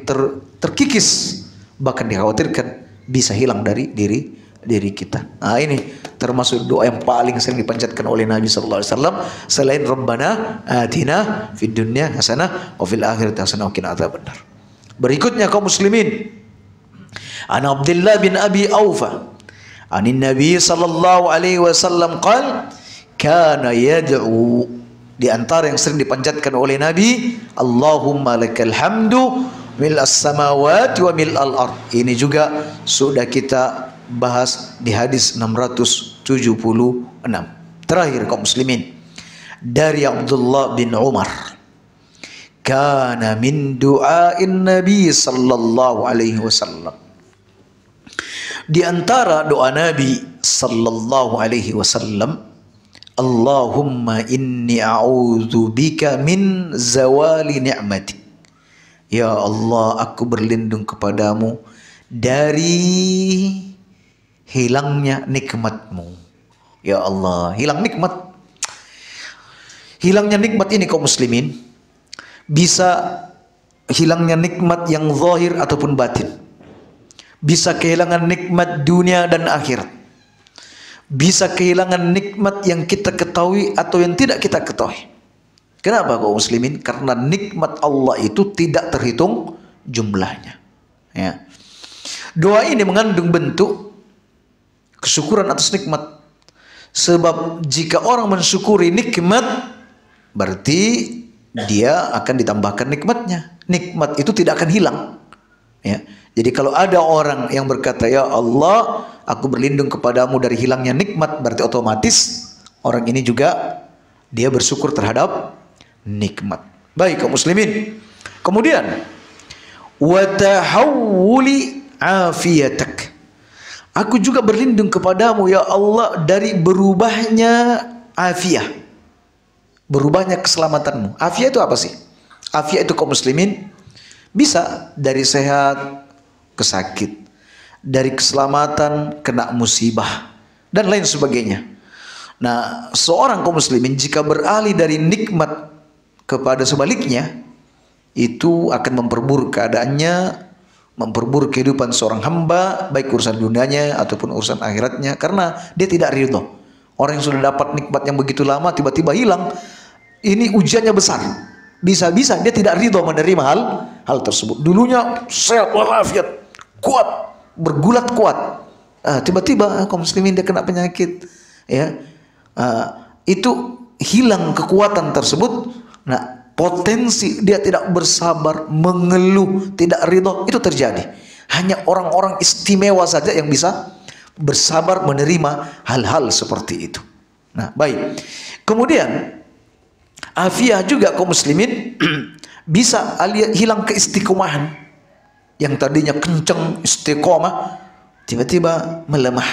terkikis. Bahkan dikhawatirkan bisa hilang dari diri kita. Nah, ini termasuk doa yang paling sering dipanjatkan oleh Nabi sallallahu alaihi wasallam selain Rabbana atina fid dunya hasanah wa fil akhirati hasanah wa qina adzabannar. Berikutnya kaum muslimin, An Abdullah bin Abi Aufa anin Nabi sallallahu alaihi wasallam qala kana yad'u, di antara yang sering dipanjatkan oleh Nabi, Allahumma lakal hamdu mil'as samawati wa mil'al ard. Ini juga sudah kita bahas di hadis 676. Terakhir kaum muslimin, dari Abdullah bin Umar, kana min du'ain Nabi sallallahu alaihi wasallam, di antara doa Nabi sallallahu alaihi wasallam, Allahumma inni a'udzu bika min zawali ni'matik. Ya Allah, aku berlindung kepadamu dari hilangnya nikmatmu. Ya Allah, hilang nikmat. Hilangnya nikmat ini kaum muslimin, bisa hilangnya nikmat yang zahir ataupun batin. Bisa kehilangan nikmat dunia dan akhirat. Bisa kehilangan nikmat yang kita ketahui atau yang tidak kita ketahui. Kenapa kaum muslimin? Karena nikmat Allah itu tidak terhitung jumlahnya. Ya. Doa ini mengandung bentuk kesyukuran atas nikmat. Sebab jika orang mensyukuri nikmat, berarti dia akan ditambahkan nikmatnya. Nikmat itu tidak akan hilang. Ya. Jadi kalau ada orang yang berkata, ya Allah, aku berlindung kepadamu dari hilangnya nikmat, berarti otomatis orang ini juga dia bersyukur terhadap nikmat. Baik kaum muslimin. Kemudian wa tahawuli afiyatak, aku juga berlindung kepadamu ya Allah dari berubahnya afiyah, berubahnya keselamatanmu. Afiyah itu apa sih? Afiyah itu kaum muslimin bisa dari sehat ke sakit, dari keselamatan kena musibah dan lain sebagainya. Nah, seorang kaum muslimin jika beralih dari nikmat kepada sebaliknya, itu akan memperburuk keadaannya, memperburuk kehidupan seorang hamba, baik urusan dunianya ataupun urusan akhiratnya, karena dia tidak ridho. Orang yang sudah dapat nikmat yang begitu lama tiba-tiba hilang, ini ujiannya besar. Bisa-bisa dia tidak ridho menerima hal tersebut. Dulunya sehat walafiat, kuat, bergulat kuat. Tiba-tiba kaum muslimin dia kena penyakit, ya. Itu hilang kekuatan tersebut. Nah, potensi dia tidak bersabar, mengeluh, tidak ridho, itu terjadi. Hanya orang-orang istimewa saja yang bisa bersabar menerima hal-hal seperti itu. Nah, baik. Kemudian afiyah juga kaum muslimin bisa hilang keistiqomahan. Yang tadinya kencang istiqomah tiba-tiba melemah.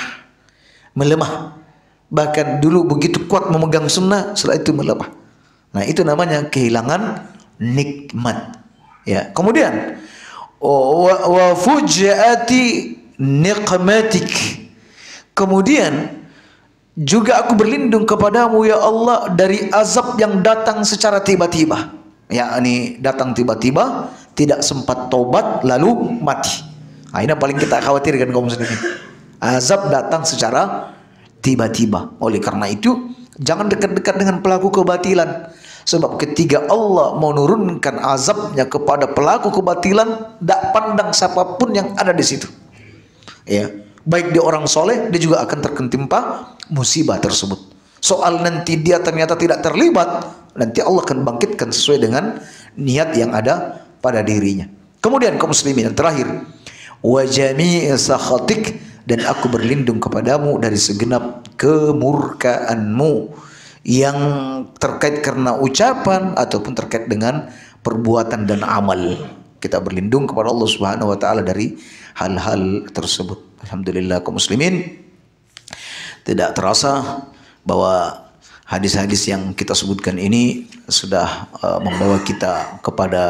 Bahkan dulu begitu kuat memegang sunnah, setelah itu melemah. Nah, itu namanya kehilangan nikmat. Ya. Kemudian wa fujaati niqmatik. Kemudian juga aku berlindung kepadamu ya Allah dari azab yang datang secara tiba-tiba. Yakni datang tiba-tiba, tidak sempat tobat lalu mati. Nah, ini yang paling kita khawatirkan kaum muslimin. Azab datang secara tiba-tiba. Oleh karena itu, jangan dekat-dekat dengan pelaku kebatilan. Sebab ketika Allah mau menurunkan azabnya kepada pelaku kebatilan, tidak pandang siapapun yang ada di situ. Ya, baik dia orang soleh, dia juga akan tertimpa musibah tersebut. Soal nanti dia ternyata tidak terlibat, nanti Allah akan bangkitkan sesuai dengan niat yang ada pada dirinya. Kemudian kaum muslimin yang terakhir, wa jami'i sakhatik, dan aku berlindung kepadamu dari segenap kemurkaanmu yang terkait karena ucapan ataupun terkait dengan perbuatan dan amal. Kita berlindung kepada Allah Subhanahu wa taala dari hal-hal tersebut. Alhamdulillah kaum muslimin, tidak terasa bahwa hadis-hadis yang kita sebutkan ini sudah membawa kita kepada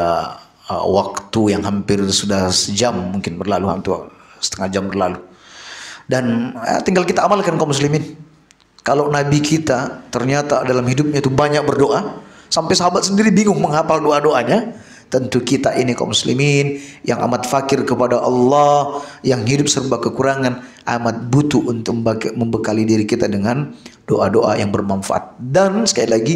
waktu yang hampir sudah sejam mungkin berlalu, hampir setengah jam berlalu. Dan tinggal kita amalkan kaum muslimin. Kalau Nabi kita ternyata dalam hidupnya itu banyak berdoa, sampai sahabat sendiri bingung menghafal doa-doanya. Tentu kita ini kaum muslimin yang amat fakir kepada Allah, yang hidup serba kekurangan, amat butuh untuk membekali diri kita dengan doa-doa yang bermanfaat. Dan sekali lagi,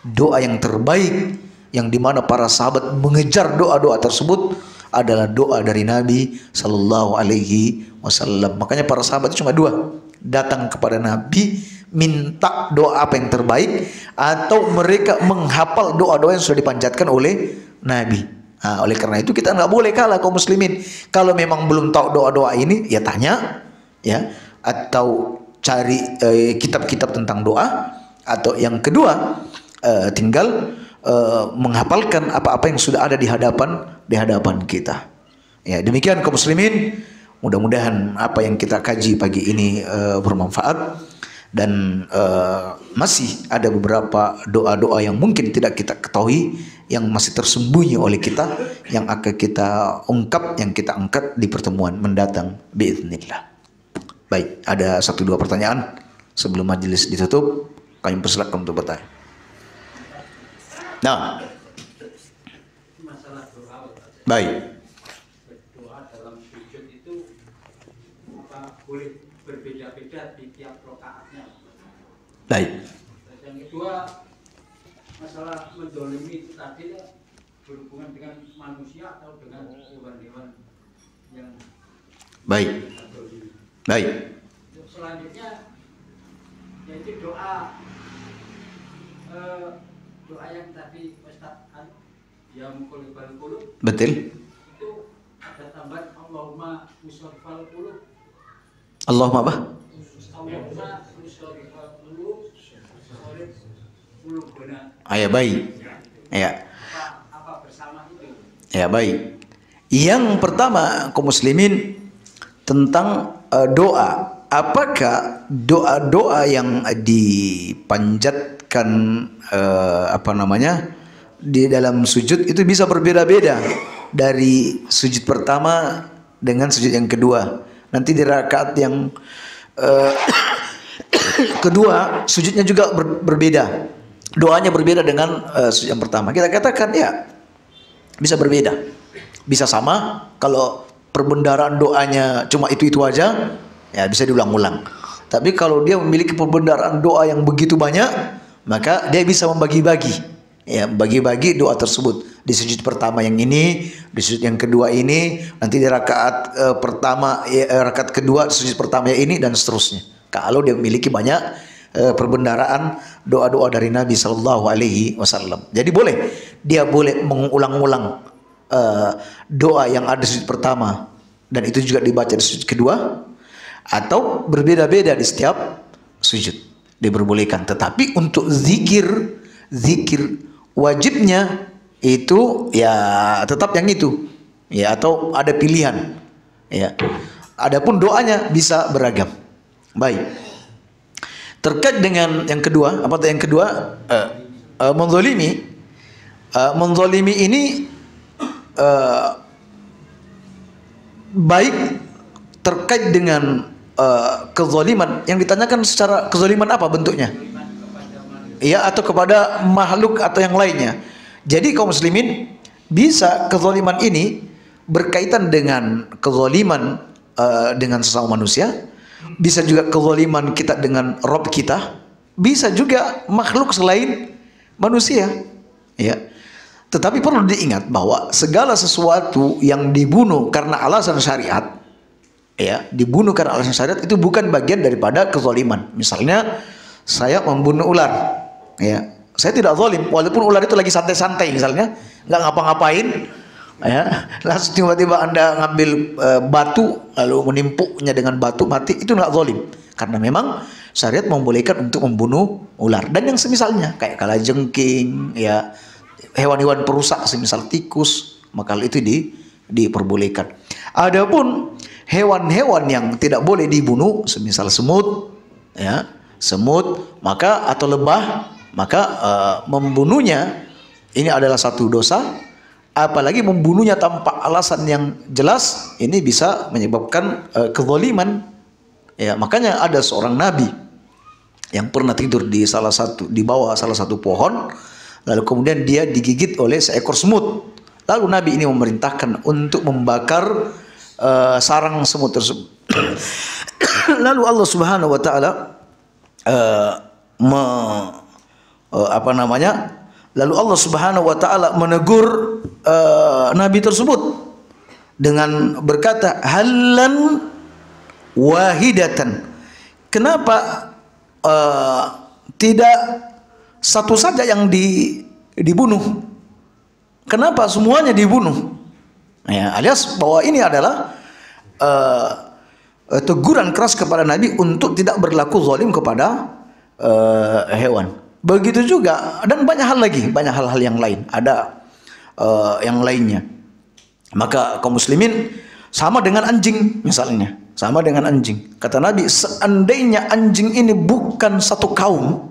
doa yang terbaik yang dimana para sahabat mengejar doa-doa tersebut adalah doa dari Nabi Sallallahu Alaihi Wasallam. Makanya para sahabat itu cuma dua, datang kepada Nabi minta doa apa yang terbaik, atau mereka menghafal doa-doa yang sudah dipanjatkan oleh Nabi. Nah, oleh karena itu kita nggak boleh kalah kaum muslimin. Kalau memang belum tahu doa-doa ini, ya tanya, ya, atau cari kitab-kitab tentang doa, atau yang kedua tinggal menghafalkan apa-apa yang sudah ada di hadapan kita. Ya, demikian kaum muslimin. Mudah-mudahan apa yang kita kaji pagi ini bermanfaat. Dan masih ada beberapa doa-doa yang mungkin tidak kita ketahui, yang masih tersembunyi oleh kita, yang akan kita ungkap, yang kita angkat di pertemuan mendatang biiznillah. Baik, ada 1-2 pertanyaan sebelum majelis ditutup. Kami persilakan untuk bertanya. Nah, Masalah doa, baik. berdoa dalam sujud itu apa boleh berbeda-beda di tiap rakaatnya. Baik. Yang kedua, masalah mendolimi itu tadi berhubungan dengan manusia atau dengan hewan-hewan yang Baik. mendolimi. Baik. Selanjutnya yaitu doa yang tadi Ustaz yang mukallibal qulub, Betul. itu ada tambahan Allahumma musyrifal qulub. Allahumma apa? Allahumma musyrifal qulub, musyrif qulubana. Ya, baik. Ya. Apa bersama itu? Ya, baik. Yang pertama kaum muslimin tentang doa. Apakah doa-doa yang dipanjatkan di dalam sujud itu bisa berbeda-beda dari sujud pertama dengan sujud yang kedua? Nanti di rakaat yang kedua sujudnya juga berbeda, doanya berbeda dengan sujud yang pertama. Kita katakan ya bisa berbeda, bisa sama. Kalau perbendaharaan doanya cuma itu aja, ya bisa diulang-ulang. Tapi kalau dia memiliki perbendaharaan doa yang begitu banyak, maka dia bisa membagi-bagi, ya, bagi-bagi doa tersebut. Di sujud pertama yang ini, di sujud yang kedua ini, nanti di rakaat pertama, rakaat kedua sujud pertama yang ini, dan seterusnya. Kalau dia memiliki banyak perbendaharaan doa-doa dari Nabi Sallallahu Alaihi Wasallam. Jadi dia boleh mengulang-ulang doa yang ada di sujud pertama, dan itu juga dibaca di sujud kedua, atau berbeda-beda di setiap sujud, diperbolehkan. Tetapi untuk zikir wajibnya itu ya tetap yang itu, ya, atau ada pilihan, ya. Adapun doanya bisa beragam. Baik. Terkait dengan yang kedua, apa yang kedua? Menzalimi. Menzalimi ini baik terkait dengan kezaliman. Yang ditanyakan secara kezaliman apa bentuknya? Ya, atau kepada makhluk atau yang lainnya. Jadi kaum muslimin, bisa kezaliman ini berkaitan dengan kezaliman dengan sesama manusia, bisa juga kezaliman kita dengan Rabb kita, bisa juga makhluk selain manusia, ya. Tetapi perlu diingat bahwa segala sesuatu yang dibunuh karena alasan syariat, ya, dibunuh karena alasan syariat itu bukan bagian daripada kezaliman. Misalnya saya membunuh ular, ya, saya tidak zalim walaupun ular itu lagi santai-santai misalnya, nggak ngapa-ngapain, ya, langsung tiba-tiba Anda ngambil batu lalu menimpuknya dengan batu mati, itu nggak zalim karena memang syariat membolehkan untuk membunuh ular dan yang semisalnya kayak kalajengking, ya, hewan-hewan perusak semisal tikus, maka itu diperbolehkan. Adapun hewan-hewan yang tidak boleh dibunuh semisal semut, ya, semut maka atau lebah, maka membunuhnya ini adalah satu dosa, apalagi membunuhnya tanpa alasan yang jelas ini bisa menyebabkan kezaliman. Ya, makanya ada seorang nabi yang pernah tidur di bawah salah satu pohon, lalu kemudian dia digigit oleh seekor semut. Lalu nabi ini memerintahkan untuk membakar sarang semut tersebut. Lalu Allah Subhanahu wa taala lalu Allah Subhanahu wa taala menegur nabi tersebut dengan berkata, halan wahidatan, kenapa tidak satu saja yang dibunuh, kenapa semuanya dibunuh? Ya, alias bahwa ini adalah teguran keras kepada Nabi untuk tidak berlaku zalim kepada hewan. Begitu juga dan banyak hal lagi, banyak hal-hal yang lain, ada yang lainnya. Maka kaum muslimin sama dengan anjing misalnya, sama dengan anjing. Kata Nabi, seandainya anjing ini bukan satu kaum,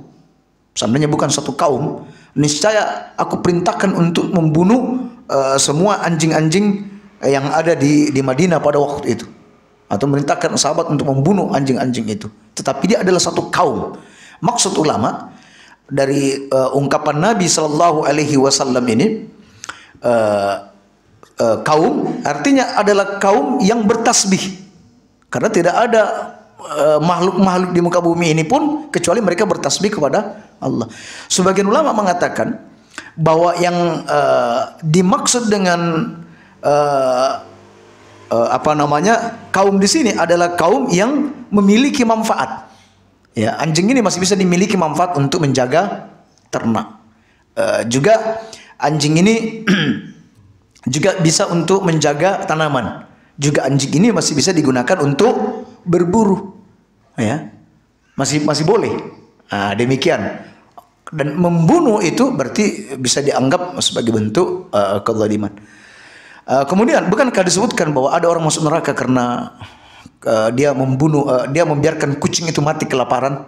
seandainya bukan satu kaum, niscaya aku perintahkan untuk membunuh semua anjing-anjing yang ada di Madinah pada waktu itu, atau merintahkan sahabat untuk membunuh anjing-anjing itu. Tetapi dia adalah satu kaum. Maksud ulama dari ungkapan Nabi Shallallahu Alaihi Wasallam ini, kaum artinya adalah kaum yang bertasbih, karena tidak ada makhluk-makhluk di muka bumi ini pun kecuali mereka bertasbih kepada Allah. Sebagian ulama mengatakan bahwa yang dimaksud dengan kaum di sini adalah kaum yang memiliki manfaat. Ya, anjing ini masih bisa dimiliki manfaat untuk menjaga ternak. Juga anjing ini juga bisa untuk menjaga tanaman. Juga anjing ini masih bisa digunakan untuk berburu. Ya, masih boleh. Nah, demikian. Dan membunuh itu berarti bisa dianggap sebagai bentuk kezaliman. Kemudian bukankah disebutkan bahwa ada orang masuk neraka karena dia membiarkan kucing itu mati kelaparan?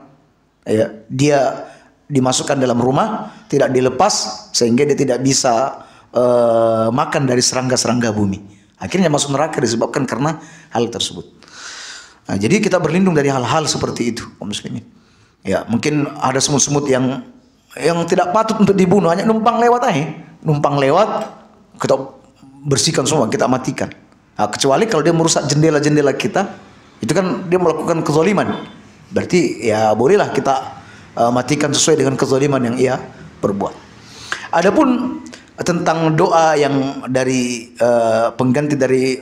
Ya, dia dimasukkan dalam rumah, tidak dilepas sehingga dia tidak bisa makan dari serangga-serangga bumi. Akhirnya masuk neraka disebabkan karena hal tersebut. Nah, jadi kita berlindung dari hal-hal seperti itu, kaum muslimin. Ya, mungkin ada semut-semut yang tidak patut untuk dibunuh, hanya numpang lewat aja. Numpang lewat, kita bersihkan semua, kita matikan. Nah, kecuali kalau dia merusak jendela-jendela kita, itu kan dia melakukan kezaliman. Berarti ya bolehlah kita matikan sesuai dengan kezaliman yang ia perbuat. Adapun tentang doa yang dari pengganti dari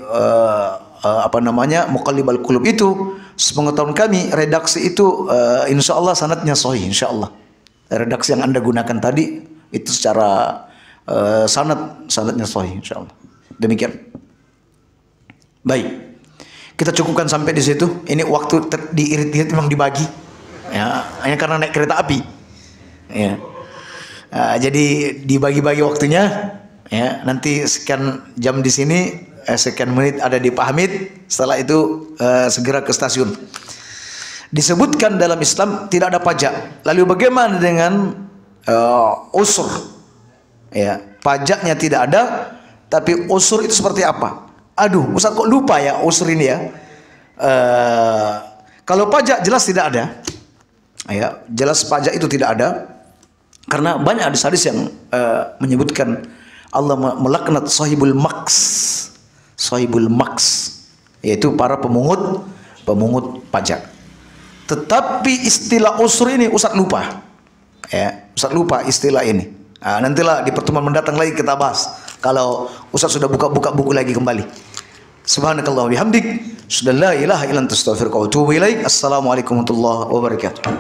muqallibal qulub itu, sepengetahuan kami redaksi itu insya Allah sanadnya sahih, insya Allah. Redaksi yang Anda gunakan tadi itu secara sanadnya sahih, insya Allah. Demikian. Baik, kita cukupkan sampai di situ. Ini waktu diirit-irit memang dibagi, ya, hanya karena naik kereta api, ya. Jadi dibagi-bagi waktunya, ya. Nanti sekian jam di sini, sekian menit ada di Pak Hamid. Setelah itu segera ke stasiun. Disebutkan dalam Islam tidak ada pajak. Lalu bagaimana dengan usur? Ya, pajaknya tidak ada, tapi usur itu seperti apa? Aduh, Ustaz kok lupa ya usur ini ya. Kalau pajak jelas tidak ada. Ya, jelas pajak itu tidak ada. Karena banyak hadis-hadis yang menyebutkan Allah melaknat sahibul maks. Sahibul maks, yaitu para pemungut pajak. Tetapi istilah usur ini Ustaz lupa. Ya, Ustaz lupa istilah ini. Nah, nantilah di pertemuan mendatang lagi kita bahas. Kalau Ustaz sudah buka buku lagi kembali. Subhanakallah wa bihamdik. Sudah la ilaha illa anta astaghfiruka wa atubu ilaik. Assalamualaikum warahmatullahi wabarakatuh.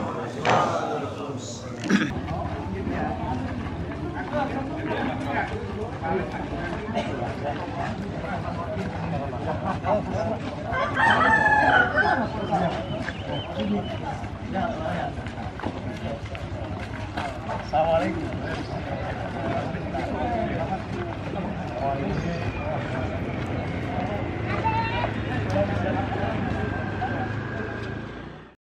Assalamualaikum.